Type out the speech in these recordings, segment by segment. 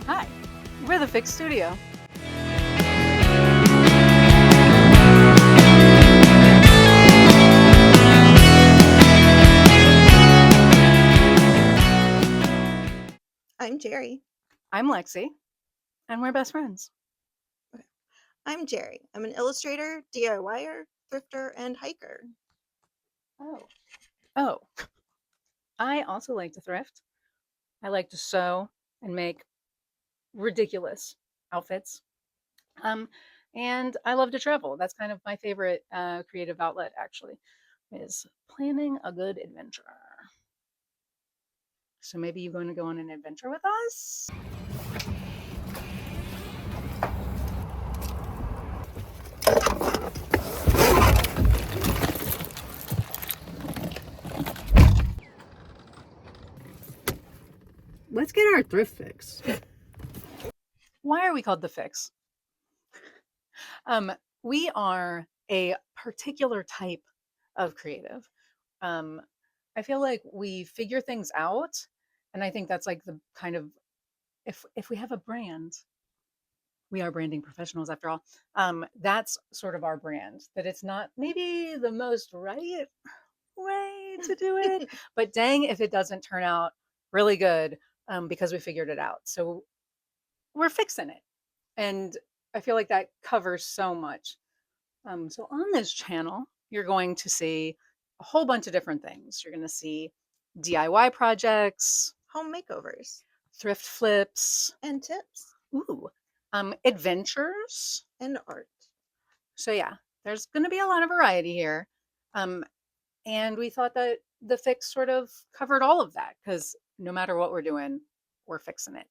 Hi, we're the Fix Studio. I'm Jerry. I'm Lexi, and we're best friends. Okay. I'm Jerry. I'm an illustrator, DIYer, thrifter, and hiker. Oh, I also like to thrift. I like to sew and make ridiculous outfits. Um, and I love to travel. That's kind of my favorite creative outlet, actually, is planning a good adventure. So maybe you're going to go on an adventure with us? Let's get our thrift fix. Why are we called the Fix? Um, we are a particular type of creative. Um, I feel like we figure things out, and I think that's like the kind of if we have a brand, we are branding professionals after all. That's sort of our brand. That it's not maybe the most right way to do it, but dang if it doesn't turn out really good because we figured it out. So we're fixing it, and I feel like that covers so much. So on this channel, you're going to see a whole bunch of different things. You're going to see DIY projects, Home makeovers thrift flips, and tips ooh, adventures. and art. So yeah, there's going to be a lot of variety here. Um, and we thought that the fix sort of covered all of that because no matter what we're doing, we're fixing it.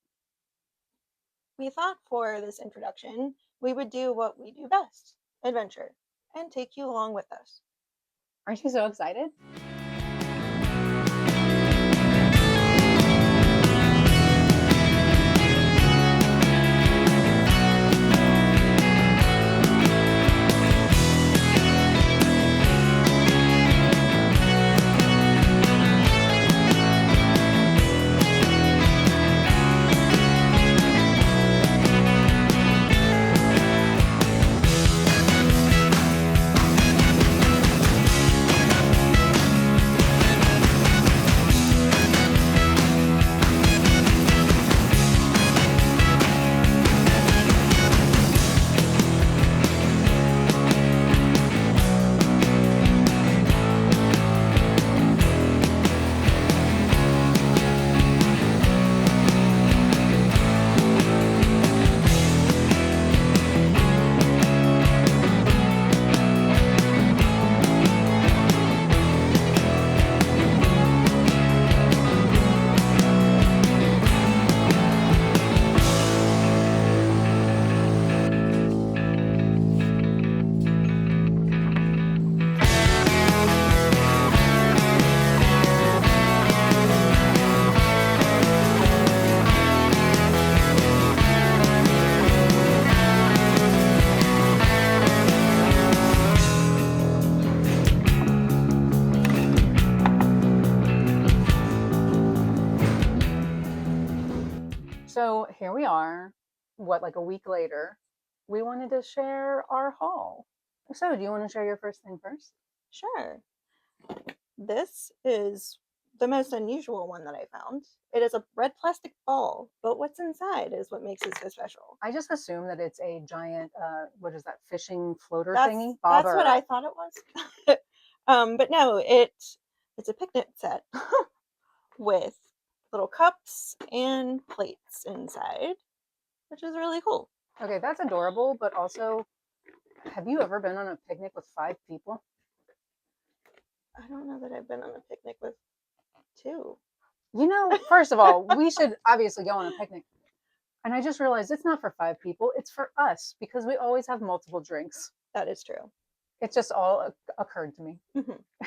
We thought for this introduction, we would do what we do best adventure and take you along with us. Aren't you so excited? So here we are, what, like a week later. We wanted to share our haul. So, do you want to share your first thing first? Sure. This is the most unusual one that I found. It is a red plastic ball, but what's inside is what makes it so special. I just assume that it's a giant, what is that, fishing floater That's thingy? that's what Bobber. I thought it was. But no, it's a picnic set with little cups and plates inside, which is really cool. Okay, that's adorable, but also, have you ever been on a picnic with 5 people? I don't know that I've been on a picnic with two. You know, first of all, we should obviously go on a picnic. And I just realized it's not for 5 people, it's for us because we always have multiple drinks. That is true. It just all occurred to me. Mm-hmm.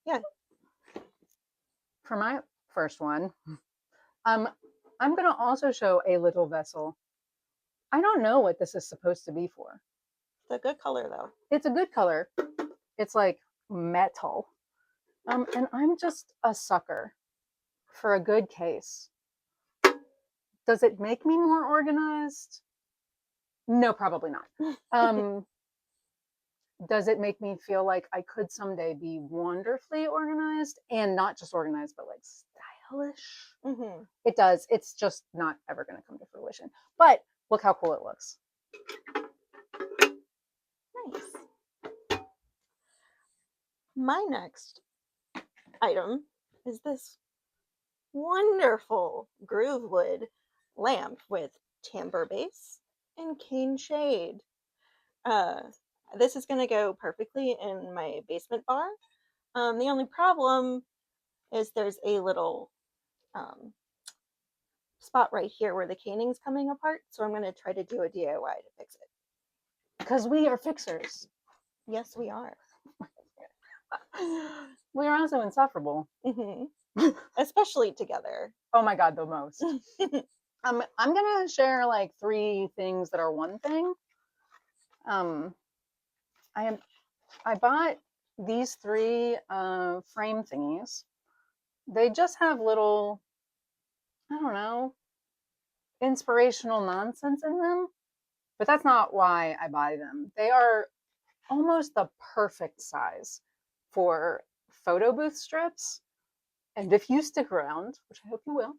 Yeah. For my first one, I'm going to also show a little vessel. I don't know what this is supposed to be for. It's a good color though. It's a good color. It's like metal. And I'm just a sucker for a good case. Does it make me more organized? No, probably not. Does it make me feel like I could someday be wonderfully organized and not just organized, but like stylish? Mm-hmm. It does. It's just not ever going to come to fruition. But look how cool it looks. Nice. My next item is this wonderful groove wood lamp with timber base and cane shade. Uh, this is going to go perfectly in my basement bar. The only problem is there's a little um, spot right here where the caning's coming apart, so I'm going to try to do a DIY to fix it. Because we are fixers. Yes, we are. We are also insufferable. Mm-hmm. Especially together. Oh my God, the most. I'm gonna share like 3 things that are one thing. I bought these 3 frame thingies. They just have little, I don't know, inspirational nonsense in them, but that's not why I buy them. They are almost the perfect size for photo booth strips. And if you stick around, which I hope you will,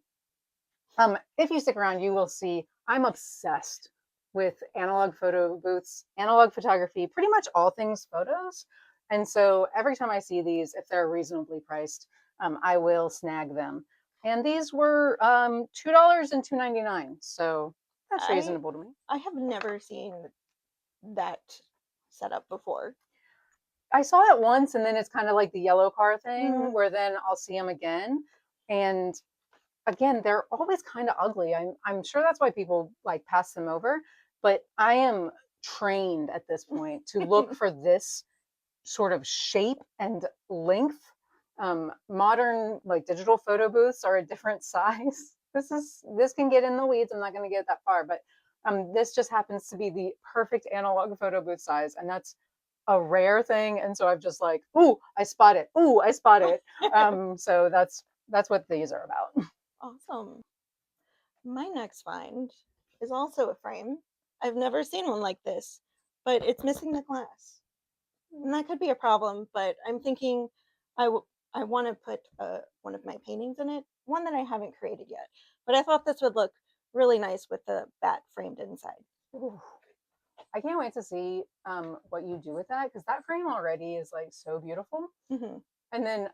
if you stick around, you will see I'm obsessed with analog photo booths, analog photography, pretty much all things photos. And so every time I see these, if they're reasonably priced, I will snag them. And these were $2 and $2.99. So that's I reasonable to me. I have never seen that setup before. I saw it once, and then it's kind of like the yellow car thing, where then I'll see them again. And again, they're always kind of ugly. I'm sure that's why people like pass them over, but I am trained at this point to look for this sort of shape and length. Modern like digital photo booths are a different size. This can get in the weeds. I'm not going to get that far, but this just happens to be the perfect analog photo booth size, and that's a rare thing. And so I've just like, ooh, I spot it. Ooh, I spot it. So that's what these are about. Awesome. My next find is also a frame. I've never seen one like this, but it's missing the glass. And that could be a problem, but I'm thinking I want to put one of my paintings in it, one that I haven't created yet. But I thought this would look really nice with the bat framed inside. Ooh. I can't wait to see what you do with that, because that frame already is like so beautiful. Mm-hmm. And then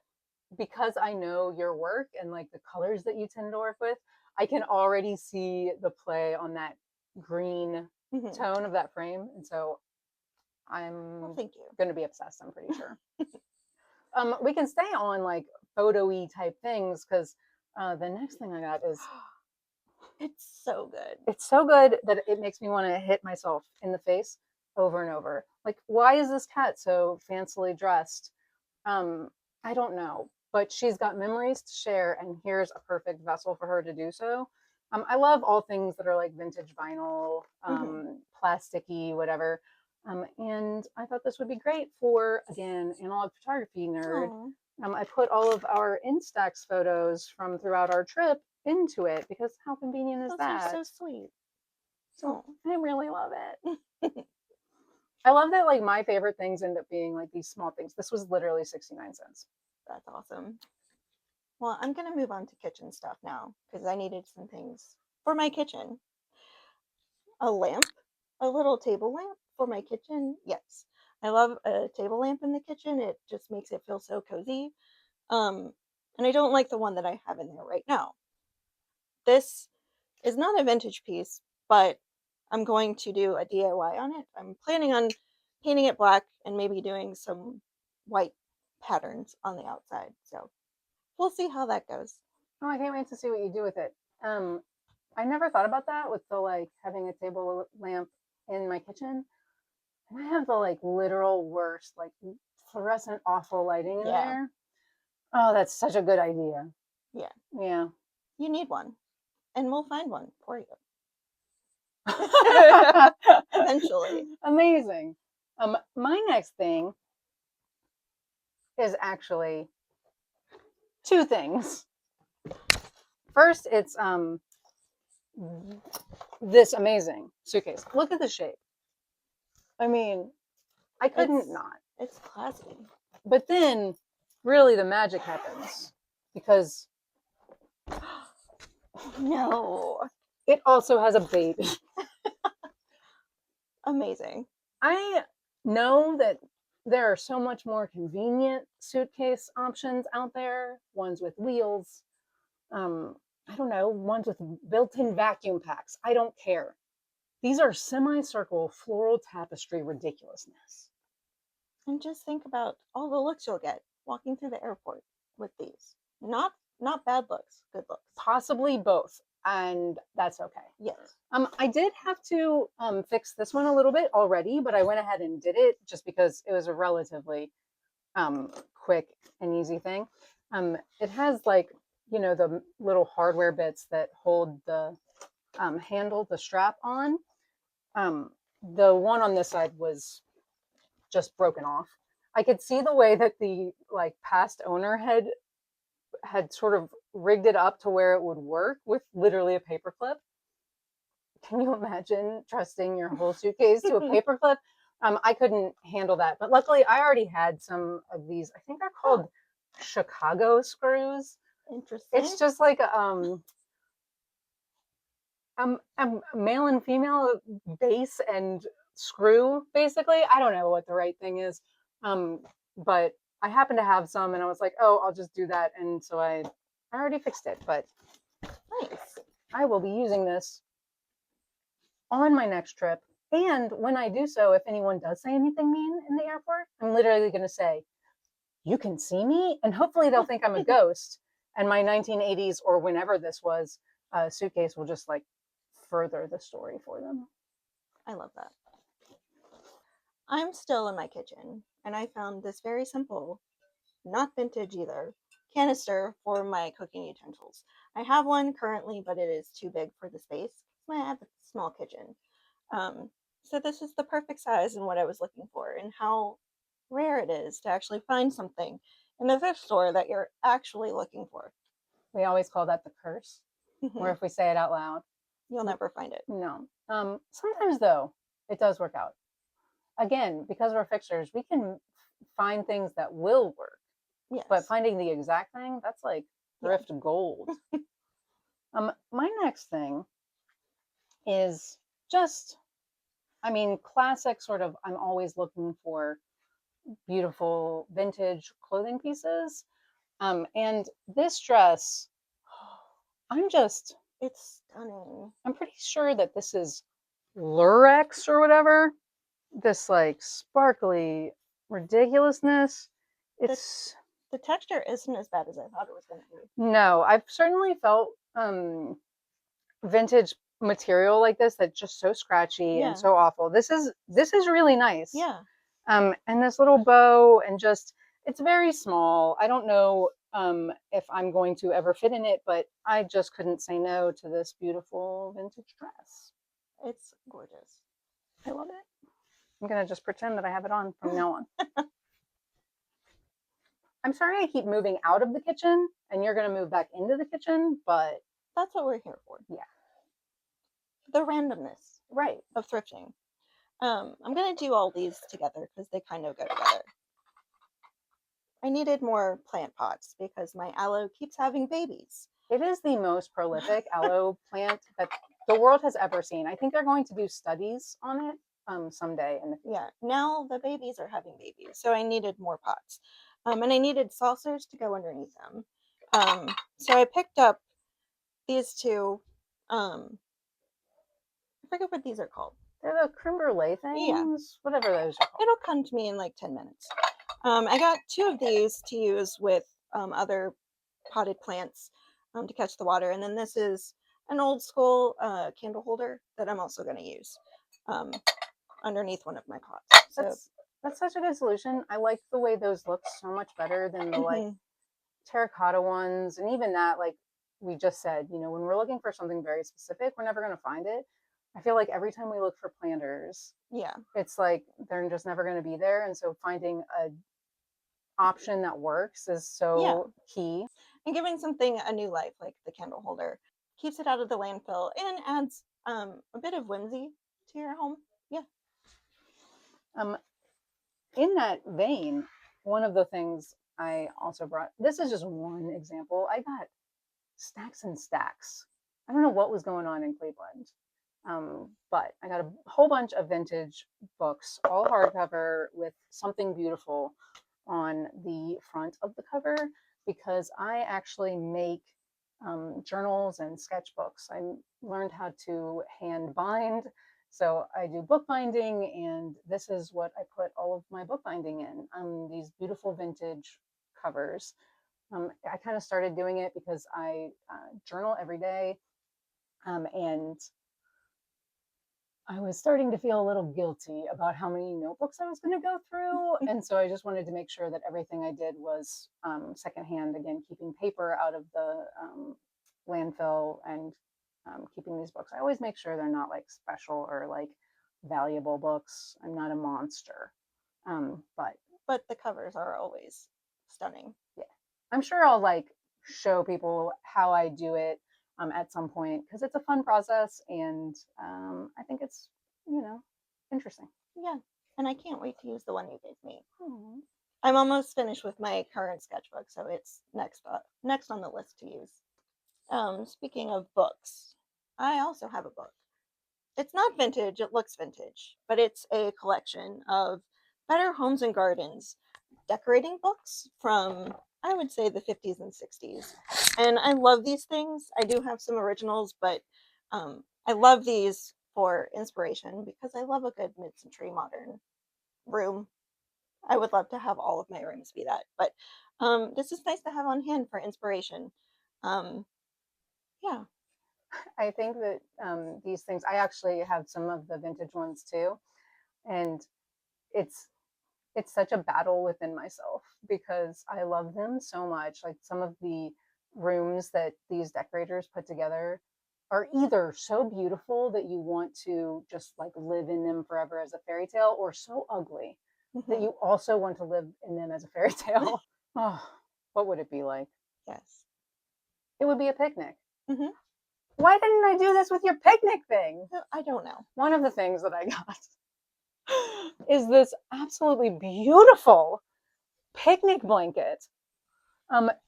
because I know your work and like the colors that you tend to work with, I can already see the play on that green Mm-hmm. tone of that frame. And so I'm Thank you. going to be obsessed, I'm pretty sure. We can stay on like photo-y type things, because the next thing I got is It's so good. it's so good that it makes me want to hit myself in the face over and over. Like, why is this cat so fancily dressed? I don't know, but she's got memories to share, and here's a perfect vessel for her to do so. I love all things that are like vintage vinyl, plasticky, whatever. And I thought this would be great for, again, analog photography nerd. I put all of our Instax photos from throughout our trip into it, because how convenient is Those that? are so sweet. So I really love it. I love that like my favorite things end up being like these small things. This was literally 69 cents. That's awesome. Well, I'm going to move on to kitchen stuff now because I needed some things for my kitchen. A lamp, a little table lamp for my kitchen. Yes, I love a table lamp in the kitchen. It just makes it feel so cozy. And I don't like the one that I have in there right now. This is not a vintage piece, but I'm going to do a DIY on it. I'm planning on painting it black and maybe doing some white patterns on the outside. So we'll see how that goes. Oh, I can't wait to see what you do with it. I never thought about that with the like having a table lamp in my kitchen. And I have the like literal worst, like fluorescent awful lighting in there. Oh, that's such a good idea. Yeah. Yeah. You need one. And we'll find one for you. Eventually. Amazing. My next thing is actually 2 things. First, it's this amazing suitcase. Look at the shape. I mean, I couldn't not. It's classy. But then, really, the magic happens because No. it also has a baby. Amazing. I know that there are so much more convenient suitcase options out there, ones with wheels. I don't know, ones with built-in vacuum packs. I don't care. These are semicircle floral tapestry ridiculousness. And just think about all the looks you'll get walking through the airport with these. Not bad looks, good looks. Possibly both, and that's okay. Yes. I did have to fix this one a little bit already, but I went ahead and did it just because it was a relatively quick and easy thing. It has like, you know, the little hardware bits that hold the handle, the strap on. The one on this side was just broken off. I could see the way that the like past owner had sort of rigged it up to where it would work with literally a paperclip. Can you imagine trusting your whole suitcase to a paperclip? I couldn't handle that, but luckily I already had some of these. I think they're called Chicago screws. Interesting. It's just like a male and female base and screw, basically. I don't know what the right thing is, but I happen to have some, and I was like, oh, I'll just do that, and so I already fixed it. But nice. I will be using this on my next trip. And when I do so, if anyone does say anything mean in the airport, I'm literally going to say, you can see me? And hopefully they'll think I'm a ghost. And my 1980s or whenever this was suitcase will just like further the story for them. I love that. I'm still in my kitchen and I found this very simple, not vintage either, canister for my cooking utensils. I have one currently, but it is too big for the space. I have a small kitchen. So this is the perfect size and what I was looking for, and how rare it is to actually find something in the thrift store that you're actually looking for. We always call that the curse, or if we say it out loud, you'll never find it. No. Sometimes though, it does work out. Again, because we're fixers, we can find things that will work. Yes. But finding the exact thing, that's like thrift gold. My next thing is just, I mean, classic sort of, I'm always looking for beautiful vintage clothing pieces. And this dress, it's stunning. I'm pretty sure that this is lurex or whatever. This like sparkly ridiculousness. It's the texture isn't as bad as I thought it was going to be. No, I've certainly felt vintage material like this that's just so scratchy and so awful. This is really nice. Yeah. And this little bow, and just, it's very small. I don't know if I'm going to ever fit in it, but I just couldn't say no to this beautiful vintage dress. It's gorgeous. I love it. I'm gonna just pretend that I have it on from now on. I'm sorry I keep moving out of the kitchen and you're gonna move back into the kitchen, but that's what we're here for. Yeah. The randomness, right, of thrifting. I'm gonna do all these together because they kind of go together. I needed more plant pots because my aloe keeps having babies. It is the most prolific aloe plant that the world has ever seen. I think they're going to do studies on it someday in the future. Yeah, now the babies are having babies, so I needed more pots. And I needed saucers to go underneath them. So I picked up these two. I forget what these are called. They're the creme brulee things? Yeah. Whatever those are called. It'll come to me in like 10 minutes. I got two of these to use with other potted plants to catch the water. And then this is an old school candle holder that I'm also going to use underneath one of my pots. So that's such a good solution. I like the way those look so much better than the like terracotta ones. And even that, like we just said, you know, when we're looking for something very specific, we're never going to find it. I feel like every time we look for planters, it's like they're just never going to be there. And so finding a option that works is so key. And giving something a new life, like the candle holder. keeps it out of the landfill and adds a bit of whimsy to your home. Yeah. Um, in that vein, one of the things I also brought, this is just one example. I got stacks and stacks. I don't know what was going on in Cleveland, but I got a whole bunch of vintage books, all hardcover with something beautiful on the front of the cover because I actually make journals and sketchbooks. I learned how to hand bind. So I do bookbinding, and this is what I put all of my bookbinding in, these beautiful vintage covers. I kind of started doing it because I journal every day, and I was starting to feel a little guilty about how many notebooks I was going to go through. And so I just wanted to make sure that everything I did was secondhand, again, keeping paper out of the landfill and keeping these books. I always make sure they're not like special or like valuable books. I'm not a monster. But But the covers are always stunning. yeah, I'm sure I'll like show people how I do it at some point because it's a fun process and I think it's, you know, interesting. Yeah. And I can't wait to use the one you gave me. Aww. I'm almost finished with my current sketchbook, so it's next on the list to use. Speaking of books, I also have a book. It's not vintage, it looks vintage, but it's a collection of Better Homes and Gardens decorating books from, I would say, the 50s and 60s. And I love these things. I do have some originals, but I love these for inspiration because I love a good mid-century modern room. I would love to have all of my rooms be that, but this is nice to have on hand for inspiration. Um, yeah. I think that these things, I actually have some of the vintage ones too. And it's it's such a battle within myself because I love them so much. Like some of the rooms that these decorators put together are either so beautiful that you want to just like live in them forever as a fairy tale, or so ugly that you also want to live in them as a fairy tale. Oh, what would it be like? Yes. It would be a picnic. Mm-hmm. Why didn't I do this with your picnic thing? I don't know. One of the things that I got is this absolutely beautiful picnic blanket.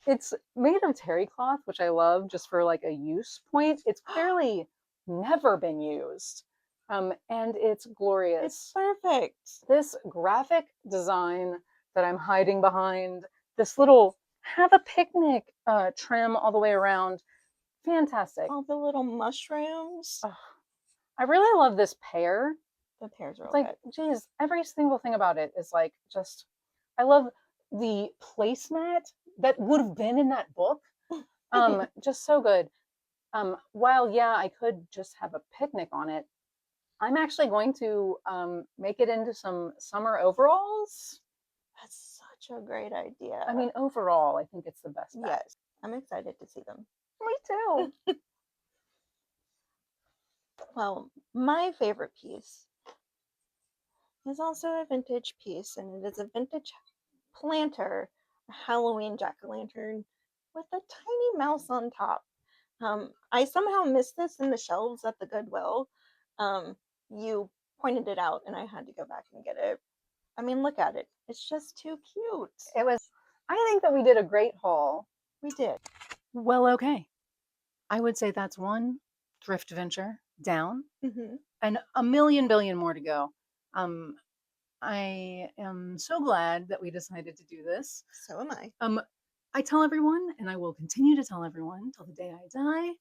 It's made of terry cloth, which I love just for like a use point. It's clearly never been used. And it's glorious. It's perfect. This graphic design that I'm hiding behind, this little have a picnic trim all the way around. Fantastic. All the little mushrooms. Oh, I really love this pear. The pear's real It's like, good. geez, every single thing about it is like just, I love the placemat that would have been in that book. Just so good. While yeah, I could just have a picnic on it, I'm actually going to make it into some summer overalls. That's such a great idea. I mean, overall, I think it's the best bet. Yes, I'm excited to see them. Me too. Well, my favorite piece is also a vintage piece, and it is a vintage planter, a Halloween jack-o'-lantern with a tiny mouse on top. I somehow missed this in the shelves at the Goodwill. You pointed it out, and I had to go back and get it. I mean, look at it. It's just too cute. It was, I think that we did a great haul. We did. Well, okay. I would say that's one thrift venture down Mm-hmm. and a million billion more to go. I am so glad that we decided to do this. So am I. I tell everyone, and I will continue to tell everyone till the day I die,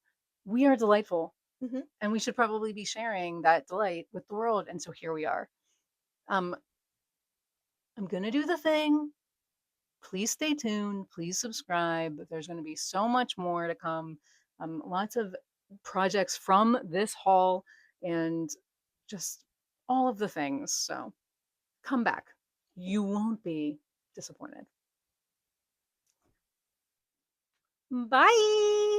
we are delightful. Mm-hmm. And we should probably be sharing that delight with the world. And so here we are. I'm going to do the thing. Please stay tuned. Please subscribe. There's going to be so much more to come. Lots of projects from this haul and just all of the things. So come back. You won't be disappointed. Bye.